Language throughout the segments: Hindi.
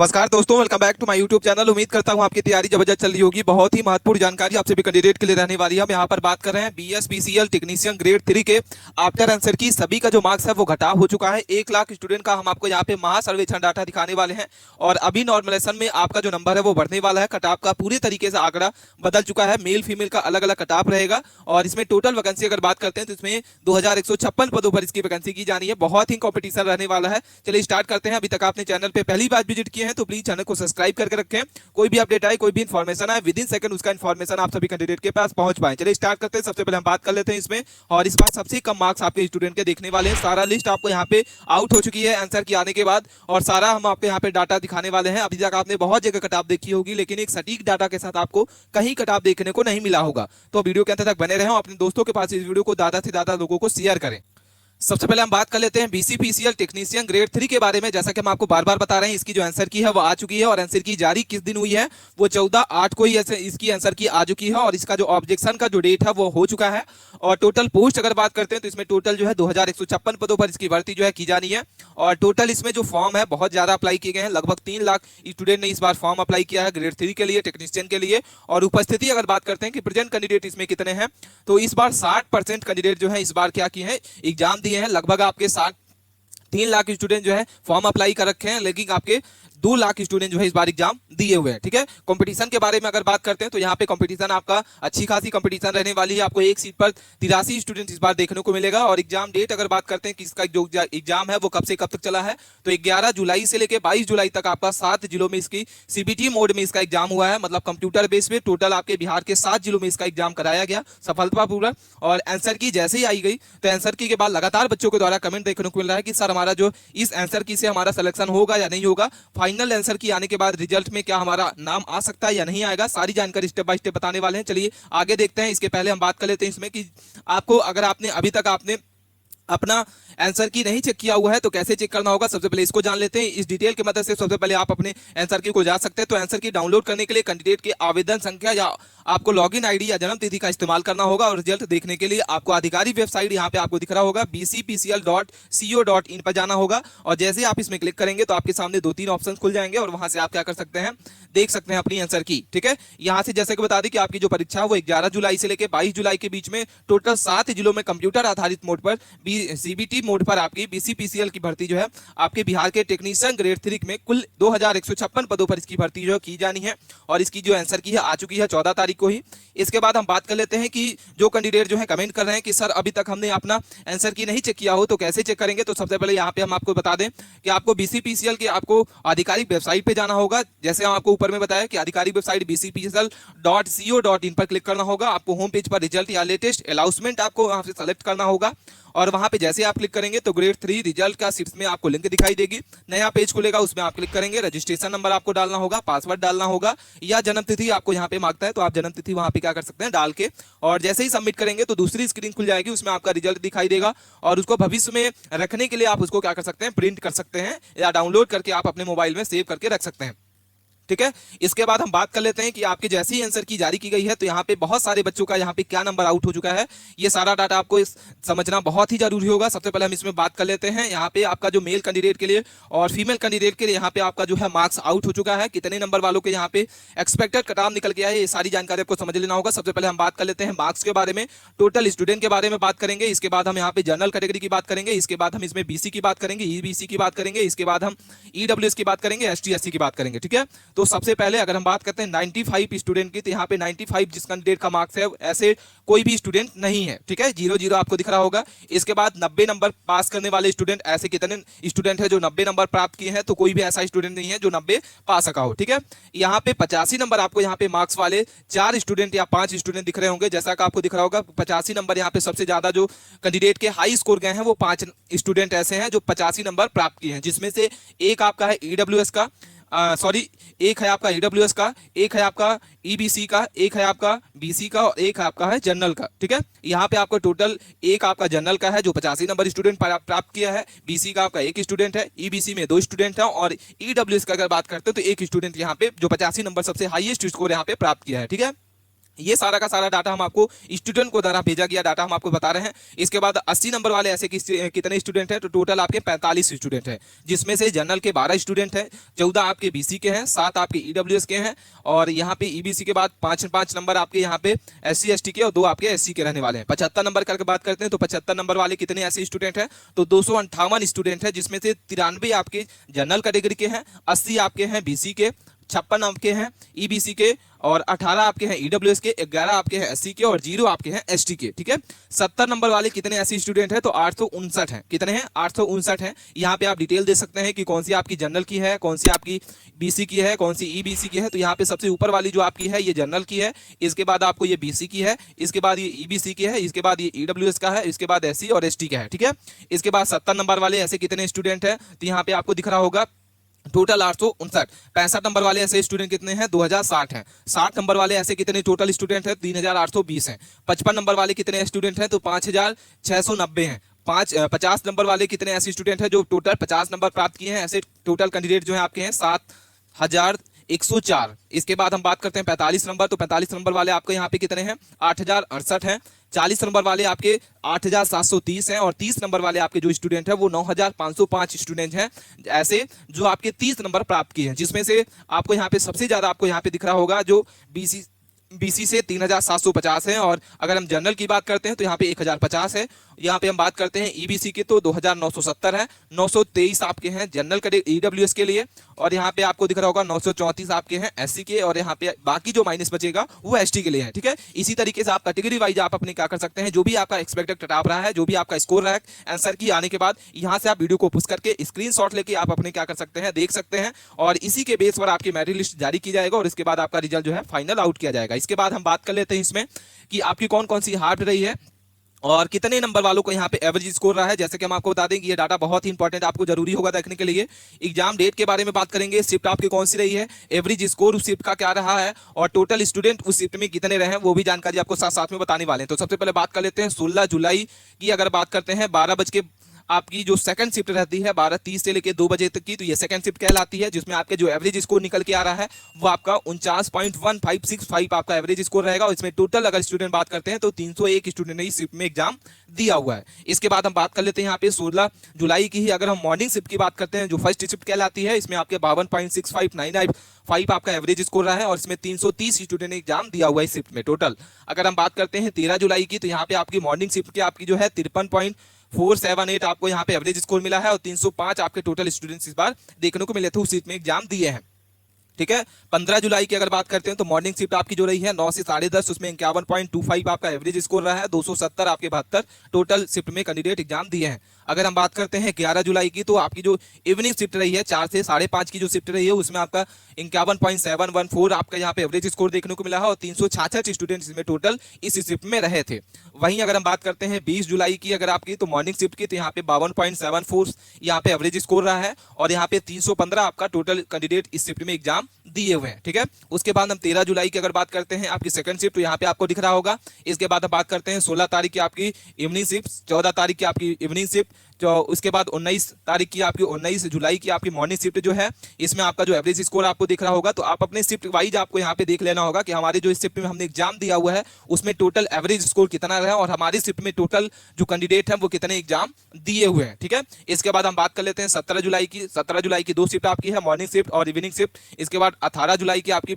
नमस्कार दोस्तों, welcome back to my YouTube channel. उम्मीद करता हूं आपकी तैयारी जबरदस्त चल रही होगी। बहुत ही महत्वपूर्ण जानकारी आपसे भी कैंडिडेट के लिए रहने वाली है। हम यहां पर बात कर रहे हैं बीएसपीसीएल टेक्नीशियन ग्रेड 3 के आफ्टर आंसर की सभी का जो मार्क्स है वो घटाव हो चुका है। 1 लाख स्टूडेंट का हम आपको यहाँ पे महासर्वेक्षण डाटा दिखाने वाले हैं और अभी नॉर्मलाइजेशन में आपका जो नंबर है वो बढ़ने वाला है। कटऑफ का पूरी तरीके से आंकड़ा बदल चुका है। मेल फीमेल का अलग अलग कटऑफ रहेगा और इसमें टोटल वैकेंसी अगर बात करते हैं तो इसमें 2156 पदों पर इसकी वैकेंसी की जानी है। बहुत ही कॉम्पिटिशन रहने वाला है। चलिए स्टार्ट करते हैं। अभी तक आपने चैनल पे पहली बार विजिट किए हैं तो प्लीज चैनल को सब्सक्राइब करके रखें। कोई भी अपडेट आए, कोई भी इन्फॉर्मेशन आए, विद इन सेकंड उसका इन्फॉर्मेशन आप सभी कैंडिडेट के पास पहुंच पाए। चलिए स्टार्ट करते हैं। सबसे पहले हम बात कर लेते हैं इसमें, और इस बार सबसे कम मार्क्स आपके स्टूडेंट के देखने वाले हैं। सारा लिस्ट आपको यहाँ पे आउट हो चुकी है आंसर की आने के बाद, और सारा हम आपको यहाँ पे डाटा दिखाने वाले हैं। अभी तक आपने बहुत जगह कटऑफ देखी होगी, लेकिन एक सटीक डाटा के साथ आपको कहीं कटऑफ देखने को नहीं मिला होगा। तो वीडियो के अंत तक बने रहें, अपने दोस्तों के पास इस वीडियो को ज्यादा से ज्यादा लोगों को शेयर करें। सबसे पहले हम बात कर लेते हैं बीसीपीसीएल टेक्नीशियन ग्रेड 3 के बारे में। जैसा कि हम आपको बार बार बता रहे हैं, इसकी जो आंसर की है वो आ चुकी है, और आंसर की जारी किस दिन हुई है वो 14/8 को ही इसकी आंसर की आ चुकी है, और इसका जो ऑब्जेक्शन का जो डेट है वो हो चुका है। और टोटल पोस्ट अगर बात करते हैं तो इसमें टोटल जो है 2156 पदों पर इसकी भर्ती जो है की जानी है। और टोटल इसमें जो फॉर्म है बहुत ज्यादा अप्लाई किए गए हैं। लगभग 3 लाख स्टूडेंट ने इस बार फॉर्म अप्लाई किया है ग्रेड 3 के लिए, टेक्नीशियन के लिए। और उपस्थिति अगर बात करते हैं कि प्रेजेंट कैंडिडेट इसमें कितने हैं, तो इस बार 60% कैंडिडेट जो है इस बार क्या किए हैं, एग्जाम दिए हैं। लगभग आपके 3 लाख स्टूडेंट जो है फॉर्म अप्लाई कर रखे हैं, लेकिन आपके 2 लाख स्टूडेंट जो है इस बार एग्जाम दिए हुए हैं। ठीक है। कंपटीशन के बारे में अगर बात करते हैं तो यहाँ पे कंपटीशन आपका अच्छी खासी कंपटीशन रहने वाली है। आपको एक सीट पर 83 स्टूडेंट इस बार देखने को मिलेगा। और एग्जाम डेट अगर बात करते हैं कि इसका जो एग्जाम है वो कब से कब तक चला है, तो 11 जुलाई से लेकर 22 जुलाई तक आपका 7 जिलों में इसकी सीबीटी मोड में इसका एग्जाम हुआ है। मतलब कंप्यूटर बेस पे टोटल आपके बिहार के 7 जिलों में इसका एग्जाम कराया गया सफलतापूर्वक। और आंसर की जैसे ही आई गई तो आंसर की के बाद लगातार बच्चों के द्वारा कमेंट देखने को मिल रहा है कि सर हमारा जो इस आंसर की से हमारा सिलेक्शन होगा या नहीं होगा, फाइनल आंसर की आने के बाद रिजल्ट में क्या हमारा नाम आ सकता है या नहीं आएगा, सारी जानकारी स्टेप बाय स्टेप बताने वाले हैं। चलिए आगे देखते हैं। इसके पहले हम बात कर लेते हैं इसमें कि आपको अगर आपने अभी तक आपने अपना आंसर की नहीं चेक किया हुआ है तो कैसे चेक करना होगा, सबसे पहले इसको जान लेते हैं। इस डिटेल की मदद से सबसे पहले आप अपने आंसर की को जा सकते हैं। तो आंसर की डाउनलोड करने के लिए कैंडिडेट के आवेदन संख्या या आपको लॉगिन आईडी या जन्म तिथि का इस्तेमाल करना होगा। और रिजल्ट देखने के लिए आपको आधिकारिक वेबसाइट यहाँ पे आपको दिख रहा होगा bcpcl.co.in पर जाना होगा। और जैसे आप इसमें क्लिक करेंगे तो आपके सामने 2-3 ऑप्शन खुल जाएंगे, और वहां से आप क्या कर सकते हैं, देख सकते हैं अपनी आंसर की। ठीक है। यहाँ से जैसे कि बता दें कि आपकी जो परीक्षा है वो 11 जुलाई से लेकर 22 जुलाई के बीच में टोटल 7 जिलों में कंप्यूटर आधारित मोड पर सीबीटी मोड पर आपकी बीसीपीसीएल की भर्ती जो है आपके बिहार के टेक्नीशियन ग्रेड 3 में कुल 2156 पदों पर इसकी भर्ती जो की जानी है। और इसकी जो आंसर की है आ चुकी है 14 तारीख को ही। इसके बाद हम बात कर लेते हैं कि जो कैंडिडेट जो है कमेंट कर रहे हैं कि सर अभी तक हमने अपना आंसर की नहीं चेक किया हो तो कैसे चेक करेंगे, तो सबसे पहले यहाँ पे हम आपको बता दें कि आपको बीसीपीसीएल की आपको आधिकारिक वेबसाइट पे जाना होगा। जैसे हम आपको ऊपर में बताया कि आधिकारिक वेबसाइट bcpcl.co.in पर क्लिक करना होगा। आपको होम पेज पर रिजल्ट या लेटेस्ट अनाउंसमेंट आपको वहां से सेलेक्ट करना होगा। और वहां पे जैसे आप क्लिक करेंगे तो ग्रेड 3 रिजल्ट का शीट्स में आपको लिंक दिखाई देगी। नया पेज खुलेगा, उसमें आप क्लिक करेंगे, रजिस्ट्रेशन नंबर आपको डालना होगा, पासवर्ड डालना होगा, या जन्म तिथि आपको यहाँ पे मांगता है तो आप जन्म तिथि वहां पे क्या कर सकते हैं डाल के, और जैसे ही सबमिट करेंगे तो दूसरी स्क्रीन खुल जाएगी, उसमें आपका रिजल्ट दिखाई देगा। और उसको भविष्य में रखने के लिए आप उसको क्या कर सकते हैं, प्रिंट कर सकते हैं या डाउनलोड करके आप अपने मोबाइल में सेव करके रख सकते हैं। ठीक है। इसके बाद हम बात कर लेते हैं कि आपके जैसे ही आंसर की जारी की गई है तो यहाँ पे बहुत सारे बच्चों का यहाँ पे क्या नंबर आउट हो चुका है, ये सारा डाटा आपको समझना बहुत ही जरूरी होगा। सबसे पहले हम इसमें बात कर लेते हैं यहाँ पे आपका जो मेल कैंडिडेट के लिए और फीमेल कैंडिडेट के लिए यहाँ पे आपका जो है मार्क्स आउट हो चुका है, कितने नंबर वालों के यहाँ पे एक्सपेक्टेड कटऑफ निकल गया है, ये सारी जानकारी आपको समझ लेना होगा। सबसे पहले हम बात कर लेते हैं मार्क्स के बारे में, टोटल स्टूडेंट के बारे में बात करेंगे। इसके बाद हम यहाँ पे जनरल कैटेगरी की बात करेंगे। इसके बाद हम इसमें बीसी की बात करेंगे, ईबीसी की बात करेंगे। इसके बाद हम ईडब्ल्यूएस की बात करेंगे, एसटी एससी की बात करेंगे। ठीक है। तो सबसे पहले अगर हम बात करते हैं 95 स्टूडेंट की, तो यहाँ पे 95 जिस कैंडिडेट का मार्क्स है ऐसे कोई भी स्टूडेंट नहीं है। ठीक है। 0-0 आपको दिख रहा होगा। इसके बाद 90 नंबर पास करने वाले स्टूडेंट, ऐसे कितने स्टूडेंट है जो 90 नंबर प्राप्त किए हैं, तो कोई भी ऐसा स्टूडेंट नहीं है जो 90 पा सका हो। ठीक है। यहाँ पे 85 नंबर आपको यहाँ पे मार्क्स वाले 4 स्टूडेंट या 5 स्टूडेंट दिख रहे होंगे। जैसा कि आपको दिख रहा होगा 85 नंबर यहाँ पे सबसे ज्यादा जो कैंडिडेट के हाई स्कोर गए हैं वो 5 स्टूडेंट ऐसे हैं जो 85 नंबर प्राप्त किए हैं, जिसमें से एक आपका है ईडब्ल्यूएस का, एक है आपका ईडब्ल्यूएस का, एक है आपका ईबीसी का, एक है आपका बीसी का, और एक आपका है जनरल का। ठीक है। यहाँ पे आपको टोटल एक आपका जनरल का है जो 85 नंबर स्टूडेंट प्राप्त किया है, बीसी का आपका 1 स्टूडेंट है, ईबीसी में 2 स्टूडेंट है, और ईडब्ल्यूएस का अगर बात करते हैं तो 1 स्टूडेंट यहाँ पे जो 85 नंबर सबसे हाईएस्ट स्कोर यहाँ पे प्राप्त किया है। ठीक है। ये सारा का सारा डाटा हम आपको स्टूडेंट को द्वारा भेजा गया डाटा हम आपको बता रहे हैं। इसके बाद 80 नंबर वाले ऐसे कितने स्टूडेंट हैं, तो टोटल आपके 45 स्टूडेंट हैं, जिसमें से जनरल के 12 स्टूडेंट हैं, 14 आपके बीसी के हैं, 7 आपके ईडब्ल्यूएस के हैं, और यहाँ पे ईबीसी के बाद 5 नंबर आपके यहाँ पे एससी एसटी के और 2 आपके एससी के रहने वाले हैं। 75 नंबर करके बात करते हैं तो 75 नंबर वाले कितने ऐसे स्टूडेंट हैं, तो 258 स्टूडेंट हैं, जिसमें से 93 आपके जनरल कैटेगरी के हैं, 80 आपके हैं बीसी के, 56 आपके हैं ईबीसी के, और 18 आपके हैं ईडब्ल्यूएस के, 11 आपके हैं एससी के, और 0 आपके हैं एसटी के। ठीक है, 70 नंबर वाले कितने ऐसे स्टूडेंट हैं, तो 859 हैं। कितने हैं, 859 हैं। यहाँ पे आप डिटेल दे सकते हैं कि कौन सी आपकी जनरल की है, कौन सी आपकी बीसी की है, कौन सी ईबीसी की है। तो यहाँ पे सबसे ऊपर वाली जो आपकी है ये जनरल की है, इसके बाद आपको ये बीसी की है, इसके बाद ये ईबीसी की है, इसके बाद ये ईडब्ल्यूएस का है, इसके बाद एससी और एसटी का है। ठीक है, इसके बाद 70 नंबर वाले ऐसे कितने स्टूडेंट हैं, तो यहाँ पे आपको दिख रहा होगा टोटल 859। 65 नंबर वाले ऐसे स्टूडेंट कितने हैं, 2060 हैं। 60 नंबर वाले ऐसे कितने टोटल स्टूडेंट हैं, 3820 हैं। 55 नंबर वाले कितने स्टूडेंट हैं, तो 5690 हैं। 50 नंबर वाले कितने ऐसे स्टूडेंट हैं जो टोटल 50 नंबर प्राप्त किए हैं, ऐसे टोटल कैंडिडेट जो है आपके हैं 7104। इसके बाद हम बात करते हैं 45 नंबर, तो 45 नंबर वाले आपके यहाँ पे कितने हैं, 8068 हैं। 40 नंबर वाले आपके 8730 हैं, और 30 नंबर वाले आपके जो स्टूडेंट हैं वो 9505 स्टूडेंट हैं ऐसे जो आपके 30 नंबर प्राप्त किए हैं, जिसमें से आपको यहाँ पे सबसे ज्यादा आपको यहाँ पे दिख रहा होगा जो बीसी से 3750 है, और अगर हम जनरल की बात करते हैं तो यहाँ पे 1050 है। यहाँ पे हम बात करते हैं ईबीसी की तो 2970 है, 923 आपके हैं जनरल के ईडब्ल्यूएस के लिए, और यहाँ पे आपको दिख रहा होगा 934 आपके हैं एससी के, और यहाँ पे बाकी जो माइनस बचेगा वो एसटी के लिए है। ठीक है, इसी तरीके से आप कैटेगरी वाइज आप अपने क्या कर सकते हैं, जो भी आपका एक्सपेक्टेड कटऑफ रहा है, जो भी आपका स्कोर रहा है आंसर की आने के बाद, यहाँ से आप वीडियो को पुश करके स्क्रीनशॉट लेके आप अपने क्या कर सकते हैं, देख सकते हैं, और इसी के बेस पर आपकी मेरिट लिस्ट जारी की जाएगा, और इसके बाद आपका रिजल्ट जो है फाइनल आउट किया जाएगा। इसके बाद हम बात कर लेते हैं इसमें कि आपकी कौन कौन सी हार्ड रही है और कितने नंबर वालों को यहाँ पे एवरेज स्कोर रहा है। जैसे कि हम आपको बता दें कि ये डाटा बहुत ही इंपॉर्टेंट आपको जरूरी होगा देखने के लिए। एग्जाम डेट के बारे में बात करेंगे, शिफ्ट आपकी कौन सी रही है, एवरेज स्कोर उस शिफ्ट का क्या रहा है, और टोटल स्टूडेंट उस शिफ्ट में कितने रहे हैं, वो भी जानकारी आपको साथ साथ में बताने वाले हैं। तो सबसे पहले बात कर लेते हैं 16 जुलाई की। अगर बात करते हैं 12 बज के आपकी जो सेकंड शिफ्ट रहती है 12:30 से लेकर 2 बजे तक की, तो ये सेकंड शिफ्ट कहलाती है, जिसमें आपके जो एवरेज स्कोर निकल के आ रहा है वो आपका 49.1565 आपका एवरेज स्कोर रहेगा। और इसमें टोटल अगर स्टूडेंट बात करते हैं तो 301 स्टूडेंट ने इस शिफ्ट में एग्जाम दिया हुआ है। इसके बाद हम बात कर लेते हैं यहाँ पे 16 जुलाई की ही। अगर हम मॉर्निंग शिफ्ट की बात करते हैं जो फर्स्ट शिफ्ट कहलाती है, इसमें आपके 52.6595 आपका एवरेज स्कोर रहा है, और इसमें 330 स्टूडेंट ने एग्जाम दिया हुआ है इस शिफ्ट में टोटल। अगर हम बात करते हैं 13 जुलाई की, तो यहाँ पे आपकी मॉर्निंग शिफ्ट की आपकी जो है 53.478 आपको यहाँ पे एवरेज स्कोर मिला है, और 305 आपके टोटल स्टूडेंट्स इस बार देखने को मिले थे उस सीट में एग्जाम दिए हैं। ठीक है, 15 जुलाई की अगर बात करते हैं तो मॉर्निंग शिफ्ट आपकी जो रही है 9 से 10:30, उसमें 51.25 आपका एवरेज स्कोर रहा है, 270 आपके 72 टोटल शिफ्ट में कैंडिडेट एग्जाम दिए हैं। अगर हम बात करते हैं 11 जुलाई की, तो आपकी जो इवनिंग शिफ्ट रही है 4 से 5:30 की जो शिफ्ट रही है, उसमें आपका 51.714 आपका यहाँ पे एवरेज स्कोर देखने को मिला है, और 366 स्टूडेंट इसमें टोटल इस शिफ्ट में रहे थे। वहीं अगर हम बात करते हैं 20 जुलाई की अगर आपकी, तो मॉर्निंग शिफ्ट की, तो यहाँ पे 52.74 यहाँ पे एवरेज स्कोर रहा है, और यहाँ पे 315 आपका टोटल कैंडिडेट इस शिफ्ट में एग्जाम दिए हुए हैं। ठीक है, उसके बाद हम 13 जुलाई की अगर बात करते हैं आपकी सेकंड शिफ्ट, तो यहाँ पे आपको दिख रहा होगा। इसके बाद हम बात करते हैं 16 तारीख की आपकी इवनिंग शिफ्ट, 14 तारीख की आपकी इवनिंग शिफ्ट, जो उसके बाद 19 तारीख की आपकी 19 जुलाई की आपकी मॉर्निंग शिफ्ट जो है, इसमें आपका जो एवरेज स्कोर आपको दिख रहा होगा। तो आप अपने शिफ्ट वाइज आपको यहाँ पे देख लेना होगा कि हमारे जो इस शिफ्ट में हमने एग्जाम दिया हुआ है उसमें टोटल एवरेज स्कोर कितना रहा, और हमारी शिफ्ट में टोटल जो कैंडिडेट हैं वो कितने एग्जाम दिए हुए हैं। ठीक है, इसके बाद हम बात कर लेते हैं 17 जुलाई की। 17 जुलाई की 2 शिफ्ट आपकी है, मॉर्निंग शिफ्ट और इवनिंग शिफ्ट। इसके बाद 18 जुलाई की आपकी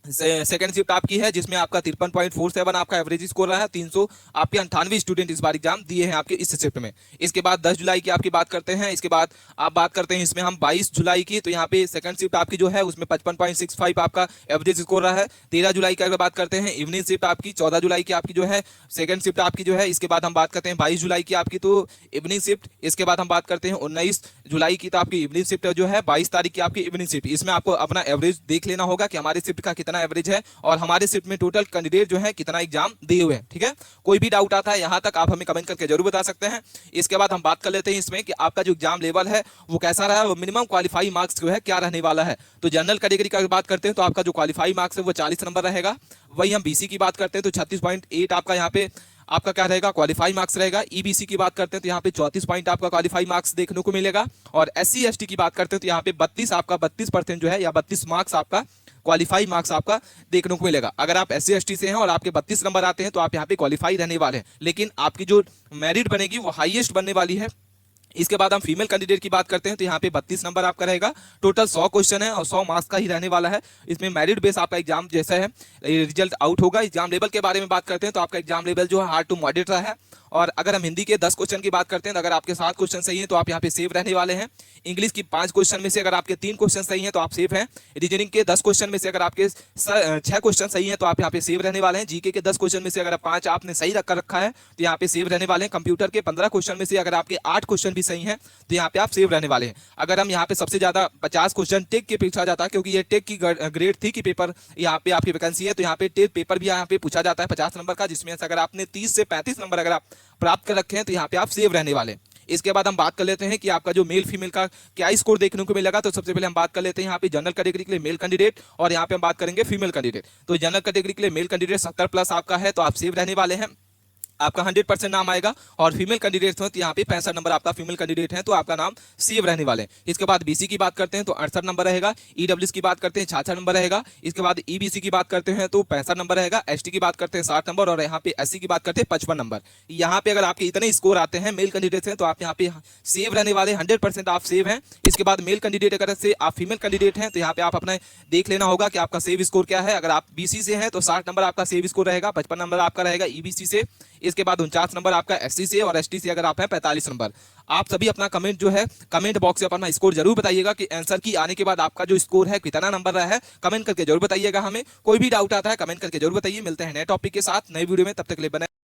सेकंड शिफ्ट आपकी है, जिसमें आपका 53.47 आपका एवरेज स्कोर रहा है, 300 आपके 98 स्टूडेंट इस बार एग्जाम दिए हैं आपके इस शिफ्ट में। इसके बाद 10 जुलाई की आपकी बात करते हैं। इसके बाद आप बात करते हैं इसमें हम 22 जुलाई की, तो यहाँ पे सेकंड शिफ्ट आपकी जो है उसमें 55.65 आपका एवरेज स्कोर रहा है। 13 जुलाई की अगर बात करते हैं इवनिंग शिफ्ट आपकी, 14 जुलाई की आपकी जो है सेकंड शिफ्ट आपकी जो है। इसके बाद हम बात करते हैं 22 जुलाई की आपकी तो इवनिंग शिफ्ट। इसके बाद हम बात करते हैं 19 जुलाई की, तो आपकी इवनिंग शिफ्ट जो है 22 तारीख की आपकी इवनिंग शिफ्ट। इसमें आपको अपना एवरेज देख लेना होगा कि हमारे शिफ्ट का कितना एवरेज है और हमारे शिफ्ट में टोटल कैंडिडेट जो है कितना एग्जाम दिए हुए हैं। ठीक है, कोई भी डाउट आता है यहाँ तक आप हमें कमेंट करके जरूर बता सकते हैं। इसके बाद हम बात कर लेते हैं इसमें कि आपका जो एग्जाम लेवल है वो कैसा रहा है, वो मिनिमम क्वालिफाई मार्क्स जो है क्या रहने वाला है। तो जनरल कैटेगरी की बात करते हैं तो आपका जो क्वालिफाई मार्क्स है वो 40 नंबर रहेगा। वही हम बीसी की बात करते हैं तो 36.8 आपका यहाँ पे आपका क्या रहेगा, क्वालिफाई मार्क्स रहेगा। ईबीसी की बात करते हैं तो यहाँ पे 34 पॉइंट आपका क्वालिफाई मार्क्स देखने को मिलेगा। और एससी एसटी की बात करते हैं तो यहाँ पे 32% जो है, या 32 मार्क्स आपका क्वालिफाई मार्क्स आपका देखने को मिलेगा। अगर आप एससी एसटी से हैं और आपके 32 नंबर आते हैं तो आप यहाँ पे क्वालिफाई रहने वाले हैं, लेकिन आपकी जो मेरिट बनेगी वो हाईएस्ट बनने वाली है। इसके बाद हम फीमेल कैंडिडेट की बात करते हैं तो यहाँ पे 32 नंबर आपका रहेगा। टोटल 100 क्वेश्चन है और 100 मार्क्स का ही रहने वाला है। इसमें मेरिट बेस आपका एग्जाम जैसा है रिजल्ट आउट होगा। एग्जाम लेवल के बारे में बात करते हैं तो आपका एग्जाम लेवल जो है हार्ड टू मॉडरेट रहा है। और अगर हम हिंदी के 10 क्वेश्चन की बात करते हैं तो अगर आपके 7 क्वेश्चन सही हैं तो आप यहाँ पे सेव रहने वाले हैं। इंग्लिश की 5 क्वेश्चन में से अगर आपके 3 क्वेश्चन सही हैं तो आप सेव हैं। रीजनिंग के 10 क्वेश्चन में से अगर आपके 6 क्वेश्चन सही हैं तो आप यहाँ पे सेव रहने वाले हैं। जीके के 10 क्वेश्चन में से अगर 5 आपने सही रखा है तो यहाँ पे सेव रहने वाले हैं। कंप्यूटर के 15 क्वेश्चन में से अगर आपके 8 क्वेश्चन भी सही हैं तो यहाँ पे आप सेव रहने वाले हैं। अगर हम यहाँ पे सबसे ज्यादा 50 क्वेश्चन टेक के पूछा जाता है, क्योंकि ये टेक की ग्रेड 3 की पेपर यहाँ पे आपकी वैकेंसी है, तो यहाँ पे टेक पेपर भी यहाँ पे पूछा जाता है 50 नंबर का, जिसमें अगर आपने 30 से 35 नंबर अगर आप प्राप्त कर रखे हैं तो यहाँ पे आप सेव रहने वाले हैं। इसके बाद हम बात कर लेते हैं कि आपका जो मेल फीमेल का क्या स्कोर देखने को मिलेगा। तो सबसे पहले हम बात कर लेते हैं यहाँ पे जनरल कैटेगरी के लिए मेल कैंडिडेट, और यहाँ पे हम बात करेंगे फीमेल कैंडिडेट। तो जनरल कैटेगरी के लिए मेल कैंडिडेट 70+ आपका है तो आप सेव रहने वाले हैं, आपका 100% नाम आएगा। और फीमेल कैंडिडेट हो तो यहाँ पे 65 नंबर आपका फीमेल कैंडिडेट है तो आपका नाम सेव रहने वाले हैं। इसके बाद बीसी की बात करते हैं तो 68 नंबर रहेगा। ईडब्ल्यूएस की बात करते हैं 66 नंबर रहेगा। इसके बाद ईबीसी की बात करते हैं तो 65 नंबर रहेगा। एसटी की बात करते हैं 60 नंबर, और यहाँ पे एससी की बात करते हैं 55 नंबर। यहाँ पे अगर आपके इतने स्कोर आते हैं मेल कैंडिडेट हैं तो आप यहाँ पे सेव रहने वाले 100% आप सेव हैं। इसके बाद मेल कैंडिडेट अगर से आप फीमेल कैंडिडेट हैं तो यहाँ पे आप अपना देख लेना होगा कि आपका सेव स्कोर क्या है। अगर आप बीसी से हैं तो 60 नंबर आपका सेव स्कोर रहेगा, 55 नंबर आपका रहेगा ईबीसी से। इसके बाद 49 नंबर आपका एसटी से, और एसटी से अगर आप हैं 45 नंबर। आप सभी अपना कमेंट जो है कमेंट बॉक्स में अपना स्कोर जरूर बताइएगा कि आंसर की आने के बाद आपका जो स्कोर है कितना नंबर रहा है। कमेंट करके जरूर बताइएगा। हमें कोई भी डाउट आता है कमेंट करके जरूर बताइए। मिलते हैं नए टॉपिक के साथ नए वीडियो में, तब तक के लिए बने